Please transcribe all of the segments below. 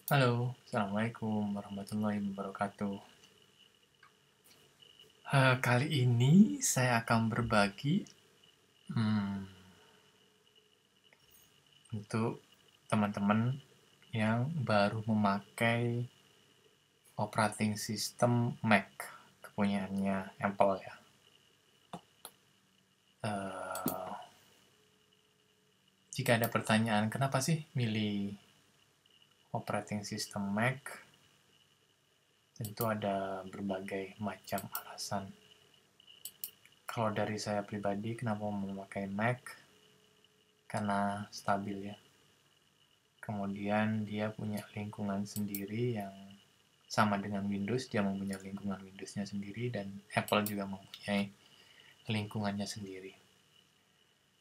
Halo, Assalamualaikum warahmatullahi wabarakatuh. Kali ini saya akan berbagi hmm, untuk teman-teman yang baru memakai operating system Mac, kepunyaannya Apple ya. Eh, Jika ada pertanyaan, kenapa sih milih operating system Mac? Tentu ada berbagai macam alasan. Kalau dari saya pribadi, kenapa memakai Mac? Karena stabil ya. Kemudian dia punya lingkungan sendiri yang sama dengan Windows, dia mempunyai lingkungan Windows-nya sendiri, dan Apple juga mempunyai lingkungannya sendiri.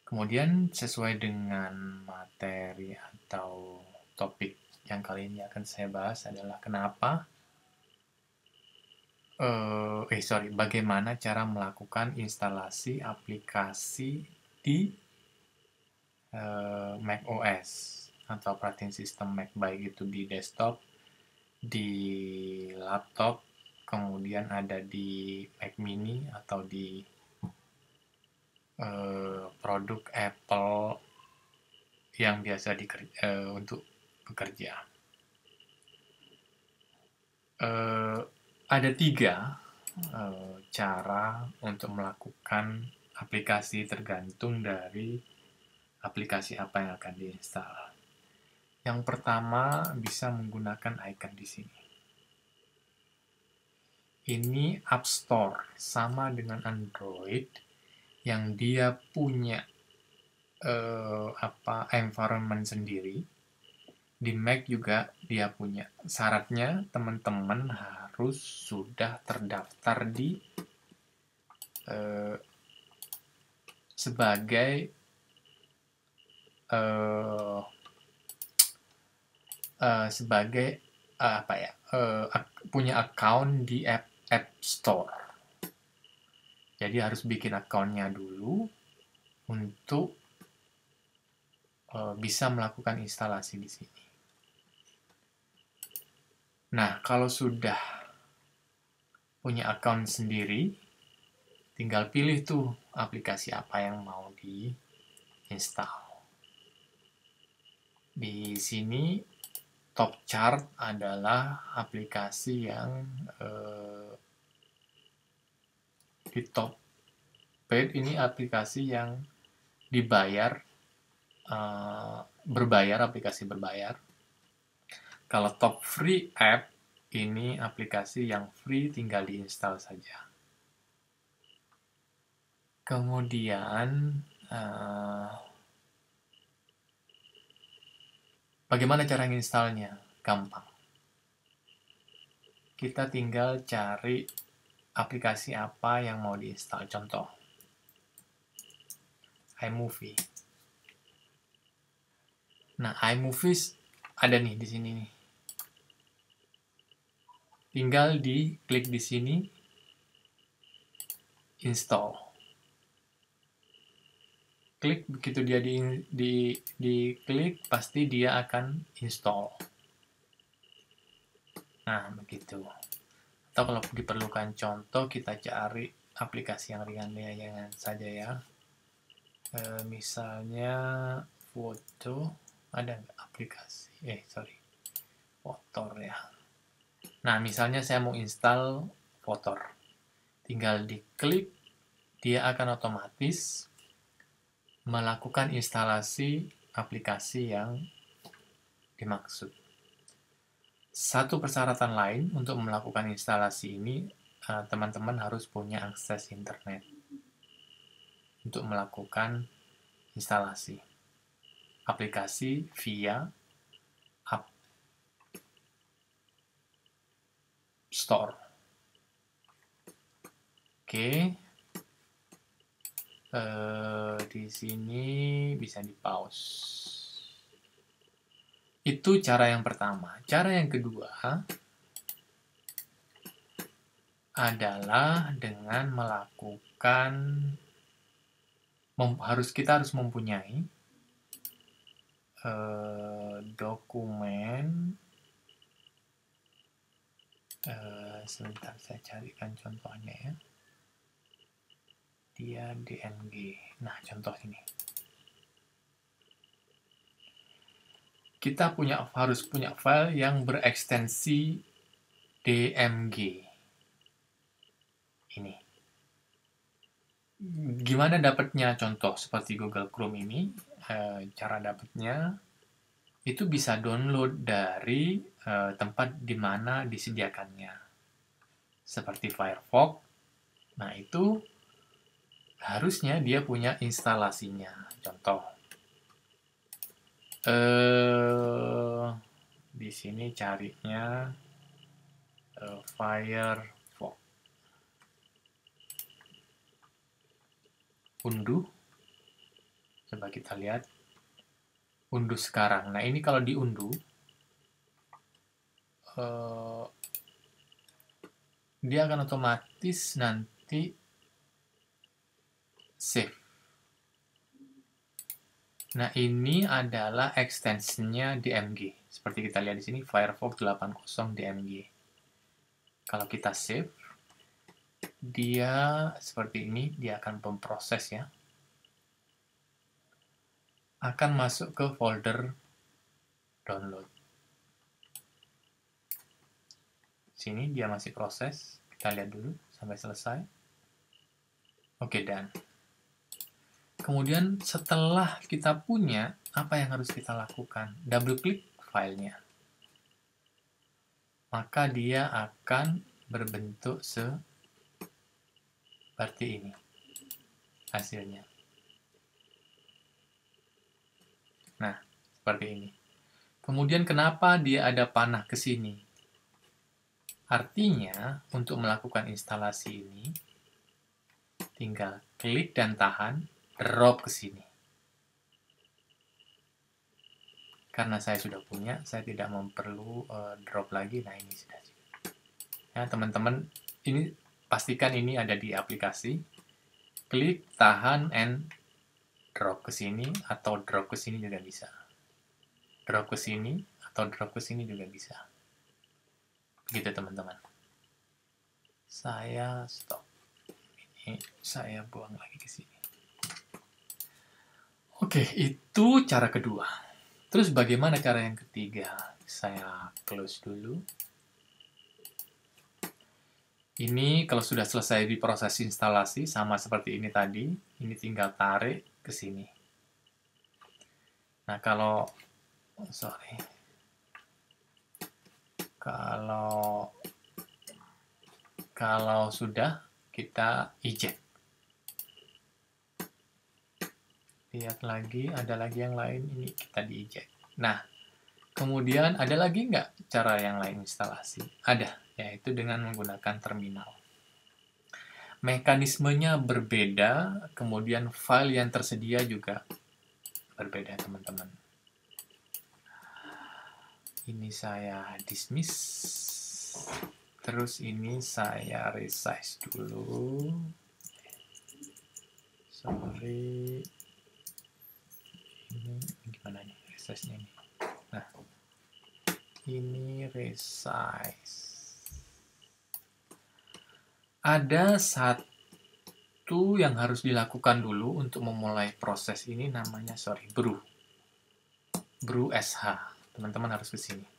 Kemudian sesuai dengan materi atau topik yang kali ini akan saya bahas adalah bagaimana cara melakukan instalasi aplikasi di Mac OS atau operating system Mac, baik itu di desktop, di laptop, kemudian ada di Mac mini atau di produk Apple yang biasa untuk bekerja. Ada tiga cara untuk melakukan aplikasi tergantung dari aplikasi apa yang akan diinstal. Yang pertama bisa menggunakan icon di sini. Ini App Store, sama dengan Android, yang dia punya environment sendiri. Di Mac juga dia punya. Syaratnya teman-teman harus sudah terdaftar di eh, sebagai eh, sebagai punya account di App Store. Jadi harus bikin accountnya dulu untuk bisa melakukan instalasi di sini. Nah, kalau sudah punya account sendiri, tinggal pilih tuh aplikasi apa yang mau di-install. Di sini top chart adalah aplikasi yang di top page ini aplikasi yang dibayar, berbayar, aplikasi berbayar. Kalau top free app, ini aplikasi yang free, tinggal diinstal saja. Kemudian, bagaimana cara menginstalnya? Gampang. Kita tinggal cari aplikasi apa yang mau diinstal. Contoh, iMovie. Nah, iMovie ada nih di sini nih. Tinggal diklik di sini, install. Klik, begitu dia diklik, pasti dia akan install. Nah, begitu. Atau kalau diperlukan contoh, kita cari aplikasi yang ringan-ringan saja ya. Misalnya foto, ada nggak aplikasi? Fotor ya. Nah, misalnya saya mau install Fotor. Tinggal diklik, dia akan otomatis melakukan instalasi aplikasi yang dimaksud. Satu persyaratan lain untuk melakukan instalasi ini, teman-teman harus punya akses internet untuk melakukan instalasi aplikasi via App Store. Oke. Di sini bisa di-pause. Itu cara yang pertama. Cara yang kedua adalah dengan melakukan kita harus mempunyai dokumen Sebentar saya carikan contohnya ya. Dia DMG. Nah, contoh ini. Kita harus punya file yang berekstensi DMG. Ini. Gimana dapatnya contoh seperti Google Chrome ini? Cara dapatnya itu bisa download dari tempat di mana disediakannya. Seperti Firefox. Nah, itu harusnya dia punya instalasinya. Contoh. Di sini carinya Firefox. Unduh. Coba kita lihat. Unduh sekarang. Nah, ini kalau diunduh, dia akan otomatis nanti save. Nah, ini adalah ekstensinya DMG. Seperti kita lihat di sini, Firefox 80 DMG. Kalau kita save, dia seperti ini, dia akan memproses ya. Akan masuk ke folder download. Sini dia masih proses. Kita lihat dulu sampai selesai. Oke, dan kemudian setelah kita punya, apa yang harus kita lakukan? Double klik filenya. Maka dia akan berbentuk seperti ini hasilnya. Nah, seperti ini. Kemudian kenapa dia ada panah ke sini? Artinya, untuk melakukan instalasi ini, tinggal klik dan tahan, drop ke sini. Karena saya sudah punya, saya tidak perlu drop lagi. Nah, ini sudah. Ya, teman-teman, ini pastikan ini ada di aplikasi. Klik, tahan, and drop ke sini, atau drop ke sini juga bisa. Drop ke sini, atau drop ke sini juga bisa. Gitu, teman-teman. Saya stop. Ini saya buang lagi ke sini. Oke, itu cara kedua. Terus bagaimana cara yang ketiga? Saya close dulu. Ini kalau sudah selesai di proses instalasi, sama seperti ini tadi, ini tinggal tarik ke sini. Nah, kalau sudah, kita eject. Lihat lagi, ada lagi yang lain, ini kita di eject. Nah, kemudian ada lagi nggak cara yang lain instalasi? Ada, yaitu dengan menggunakan terminal. Mekanismenya berbeda, kemudian file yang tersedia juga berbeda, teman-teman. Ini saya dismiss. Terus ini saya resize dulu. Sorry. Ini gimana nih resize-nya nih? Nah, ini resize. Ada satu yang harus dilakukan dulu untuk memulai proses ini, namanya brew sh. Teman-teman harus ke sini.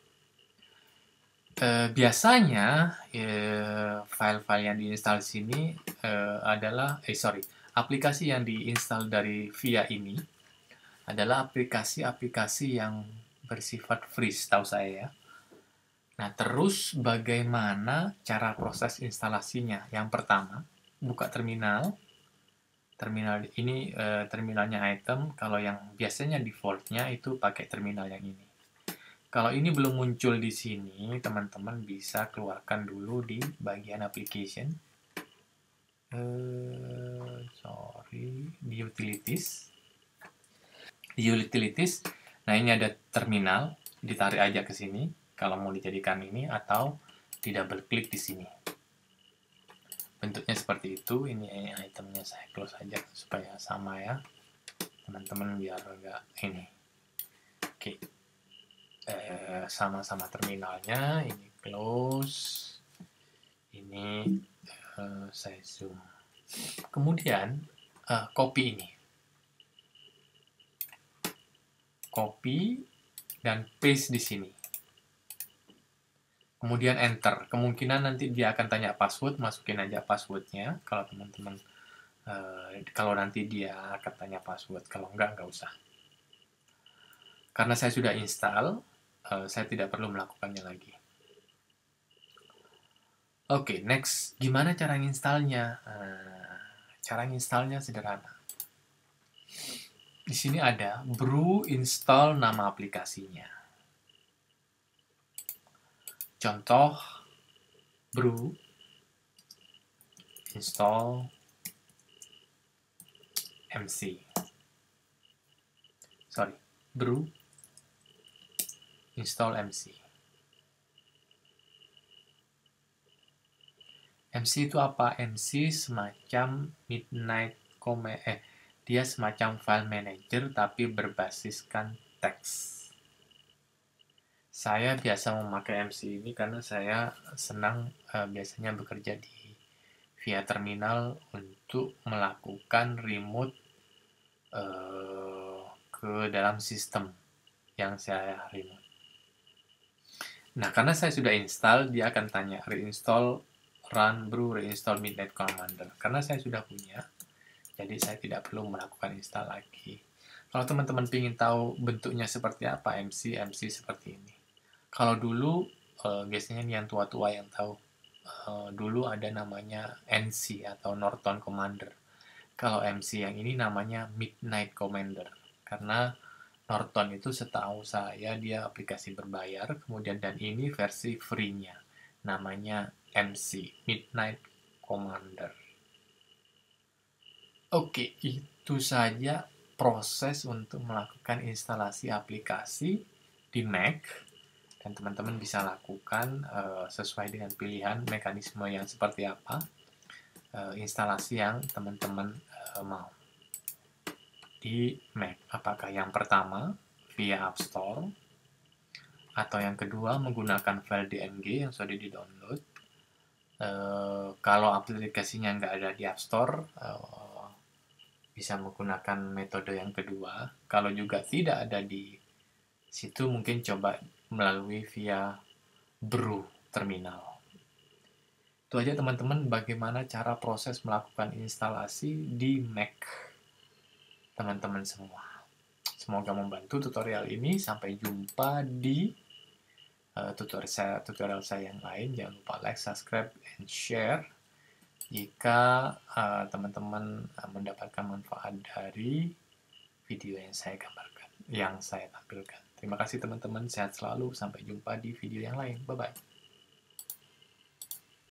Biasanya file-file yang diinstal di sini adalah aplikasi yang diinstal dari via ini adalah aplikasi-aplikasi yang bersifat free, setahu saya ya. Nah, terus bagaimana cara proses instalasinya? Yang pertama, buka terminal. Terminal ini terminalnya item. Kalau yang biasanya defaultnya itu pakai terminal yang ini. Kalau ini belum muncul di sini, teman-teman bisa keluarkan dulu di bagian application. Di utilities. Di utilities, nah ini ada terminal, ditarik aja ke sini kalau mau dijadikan ini, atau di double klik di sini. Bentuknya seperti itu. Ini itemnya saya close aja supaya sama ya, teman-teman, biar enggak ini. Oke. Sama-sama terminalnya, ini close. ini saya zoom. Kemudian copy ini, copy dan paste di sini. Kemudian enter. Kemungkinan nanti dia akan tanya password, masukin aja passwordnya. Kalau teman-teman, kalau nanti dia akan tanya password. Kalau enggak usah. Karena saya sudah install, saya tidak perlu melakukannya lagi. Oke, next. Gimana cara installnya? Cara installnya sederhana. Di sini ada brew install nama aplikasinya. Contoh, brew install MC. Sorry, brew install MC. MC itu apa? MC semacam Midnight dia semacam file manager tapi berbasiskan teks. Saya biasa memakai MC ini karena saya senang biasanya bekerja via terminal untuk melakukan remote ke dalam sistem yang saya remote. Nah, karena saya sudah install, dia akan tanya reinstall run brew reinstall Midnight Commander. Karena saya sudah punya, jadi saya tidak perlu melakukan install lagi. Kalau teman-teman ingin tahu bentuknya seperti apa, MC seperti ini. Kalau dulu, biasanya yang tua-tua yang tahu, dulu ada namanya NC atau Norton Commander. Kalau MC yang ini namanya Midnight Commander. Karena Norton itu setahu saya dia aplikasi berbayar, kemudian dan ini versi free-nya. Namanya MC, Midnight Commander. Oke, itu saja proses untuk melakukan instalasi aplikasi di Mac. Dan teman-teman bisa lakukan sesuai dengan pilihan mekanisme yang seperti apa, instalasi yang teman-teman mau di Mac. Apakah yang pertama via App Store, atau yang kedua menggunakan file DMG yang sudah di-download. Kalau aplikasinya nggak ada di App Store, bisa menggunakan metode yang kedua. Kalau juga tidak ada di situ, mungkin coba melalui via brew terminal. Itu aja teman-teman bagaimana cara proses melakukan instalasi di Mac teman-teman semua. Semoga membantu tutorial ini. Sampai jumpa di tutorial saya yang lain. Jangan lupa like, subscribe, and share jika teman-teman mendapatkan manfaat dari video yang saya gambarkan, yang saya tampilkan. Terima kasih teman-teman, sehat selalu. Sampai jumpa di video yang lain. Bye-bye.